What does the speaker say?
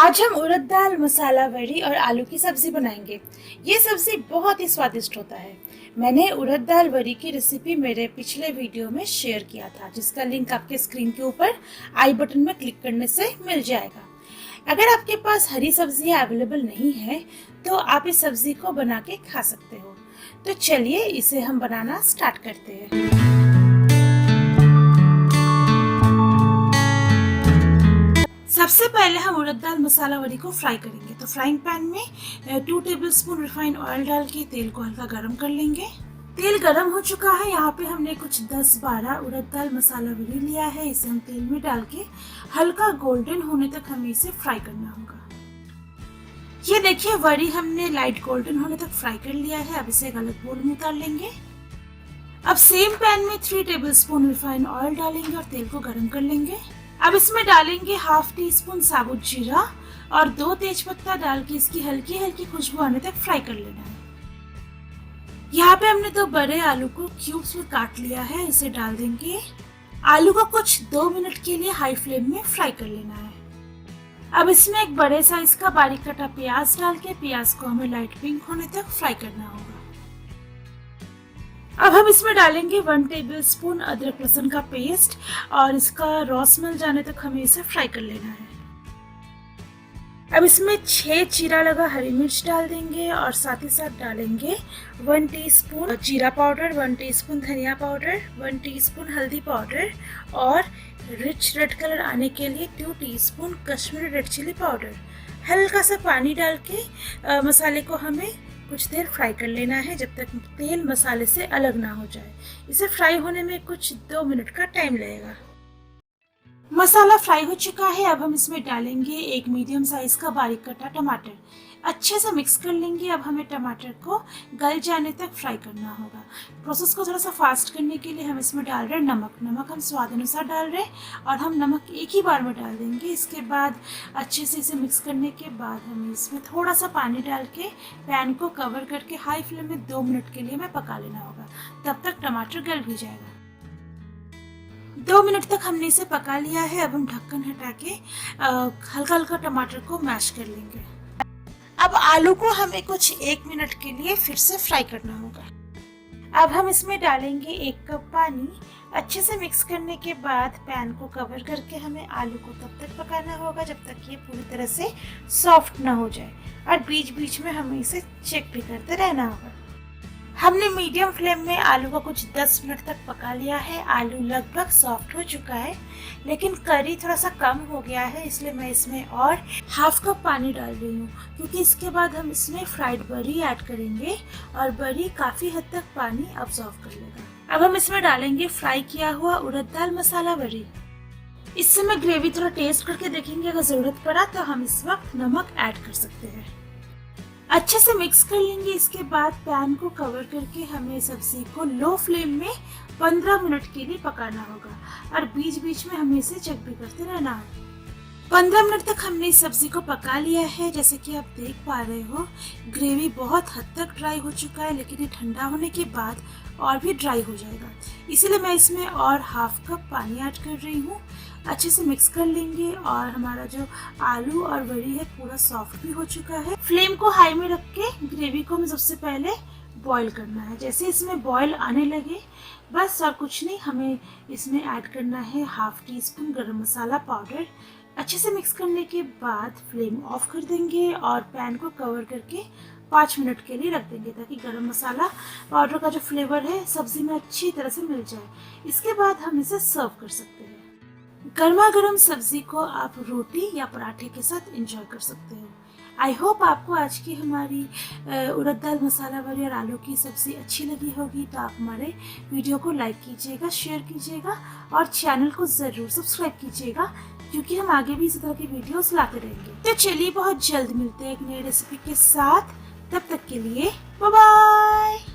आज हम उड़द दाल, मसाला वड़ी और आलू की सब्जी बनाएंगे। ये सब्जी बहुत ही स्वादिष्ट होता है। मैंने उड़द दाल वड़ी की रेसिपी मेरे पिछले वीडियो में शेयर किया था, जिसका लिंक आपके स्क्रीन के ऊपर आई बटन में क्लिक करने से मिल जाएगा। अगर आपके पास हरी सब्जियां अवेलेबल नहीं है तो आप इस सब्जी को बना के खा सकते हो। तो चलिए इसे हम बनाना स्टार्ट करते हैं। सबसे पहले हम उड़द दाल मसाला वड़ी को फ्राई करेंगे। तो फ्राइंग पैन में 2 टेबलस्पून रिफाइंड ऑयल डाल के तेल को हल्का गरम कर लेंगे। तेल गरम हो चुका है। यहाँ पे हमने कुछ 10-12 उड़द दाल मसाला वड़ी लिया है। इसे हम तेल में डाल के हल्का गोल्डन होने तक हमें इसे फ्राई करना होगा। ये देखिए, वड़ी हमने लाइट गोल्डन होने तक फ्राई कर लिया है। अब इसे एक अलग बोल में उतार लेंगे। अब सेम पैन में 3 टेबलस्पून रिफाइंड ऑयल डालेंगे और तेल को गरम कर लेंगे। अब इसमें डालेंगे हाफ टी स्पून साबुत जीरा और 2 तेजपत्ता डाल के इसकी हल्की हल्की खुशबू आने तक फ्राई कर लेना है। यहाँ पे हमने 2 बड़े आलू को क्यूब्स में काट लिया है। इसे डाल देंगे। आलू को कुछ 2 मिनट के लिए हाई फ्लेम में फ्राई कर लेना है। अब इसमें एक बड़े साइज का बारीक कटा प्याज डाल के प्याज को हमें लाइट पिंक होने तक फ्राई करना होगा। अब हम इसमें डालेंगे 1 टेबलस्पून अदरक लहसुन का पेस्ट और इसका रॉ स्मेल जाने तक हमें इसे फ्राई कर लेना है। अब इसमें 6 चीरा लगा हरी मिर्च डाल देंगे और साथ ही साथ डालेंगे 1 टीस्पून जीरा पाउडर, 1 टीस्पून धनिया पाउडर, 1 टीस्पून हल्दी पाउडर और रिच रेड कलर आने के लिए 2 teaspoon Kashmiri red chilli powder. हल्का सा पानी डाल के मसाले को हमें कुछ देर फ्राई कर लेना है, जब तक तेल मसाले से अलग ना हो जाए। इसे फ्राई होने में कुछ 2 मिनट का टाइम लगेगा। मसाला फ्राई हो चुका है। अब हम इसमें डालेंगे एक मीडियम साइज का बारीक कटा टमाटर। अच्छे से मिक्स कर लेंगे। अब हमें टमाटर को गल जाने तक फ्राई करना होगा। प्रोसेस को थोड़ा सा फास्ट करने के लिए हम इसमें डाल रहे हैं नमक हम स्वाद अनुसार डाल रहे हैं और हम नमक एक ही बार में डाल देंगे। इसके बाद अच्छे से इसे मिक्स करने के बाद हमें इसमें थोड़ा सा पानी डाल के पैन को कवर करके हाई फ्लेम में 2 मिनट के लिए हमें पका लेना होगा। तब तक टमाटर गल भी जाएगा। 2 मिनट तक हमने इसे पका लिया है। अब हम ढक्कन हटा के हल्का हल्का टमाटर को मैश कर लेंगे। अब आलू को हमें कुछ 1 मिनट के लिए फिर से फ्राई करना होगा। अब हम इसमें डालेंगे 1 कप पानी। अच्छे से मिक्स करने के बाद पैन को कवर करके हमें आलू को तब तक पकाना होगा जब तक ये पूरी तरह से सॉफ्ट ना हो जाए और बीच बीच में हमें इसे चेक भी करते रहना होगा। हमने मीडियम फ्लेम में आलू को कुछ 10 मिनट तक पका लिया है। आलू लगभग सॉफ्ट हो चुका है, लेकिन करी थोड़ा सा कम हो गया है, इसलिए मैं इसमें और हाफ कप पानी डाल रही हूँ, क्योंकि इसके बाद हम इसमें फ्राइड बरी ऐड करेंगे और बरी काफ़ी हद तक पानी अब्सॉर्ब कर लेगा। अब हम इसमें डालेंगे फ्राई किया हुआ उड़द दाल मसाला बरी। इससे मैं ग्रेवी थोड़ा टेस्ट करके देखेंगे, अगर ज़रूरत पड़ा तो हम इस वक्त नमक ऐड कर सकते हैं। अच्छे से मिक्स कर लेंगे। इसके बाद पैन को कवर करके हमें सब्जी को लो फ्लेम में 15 मिनट के लिए पकाना होगा और बीच बीच में हमें इसे चेक भी करते रहना है। 15 मिनट तक हमने इस सब्जी को पका लिया है। जैसे कि आप देख पा रहे हो, ग्रेवी बहुत हद तक ड्राई हो चुका है, लेकिन ये ठंडा होने के बाद और भी ड्राई हो जाएगा। इसीलिए मैं इसमें और हाफ कप पानी ऐड कर रही हूँ। अच्छे से मिक्स कर लेंगे और हमारा जो आलू और वड़ी है पूरा सॉफ्ट भी हो चुका है। फ्लेम को हाई में रख के ग्रेवी को हमें सबसे पहले बॉईल करना है। जैसे इसमें बॉईल आने लगे, बस और कुछ नहीं, हमें इसमें ऐड करना है हाफ टी स्पून गरम मसाला पाउडर। अच्छे से मिक्स करने के बाद फ्लेम ऑफ कर देंगे और पैन को कवर करके 5 मिनट के लिए रख देंगे, ताकि गरम मसाला पाउडर का जो फ्लेवर है सब्जी में अच्छी तरह से मिल जाए। इसके बाद हम इसे सर्व कर सकते हैं। गर्मा गर्म सब्जी को आप रोटी या पराठे के साथ एंजॉय कर सकते हो। आई होप आपको आज की हमारी उड़द दाल मसाला वड़ी और आलू की सब्जी अच्छी लगी होगी। तो आप हमारे वीडियो को लाइक कीजिएगा, शेयर कीजिएगा और चैनल को ज़रूर सब्सक्राइब कीजिएगा, क्योंकि हम आगे भी इसी तरह की वीडियोस लाते रहेंगे। तो चलिए, बहुत जल्द मिलते हैं एक नई रेसिपी के साथ। तब तक के लिए बाय बाय।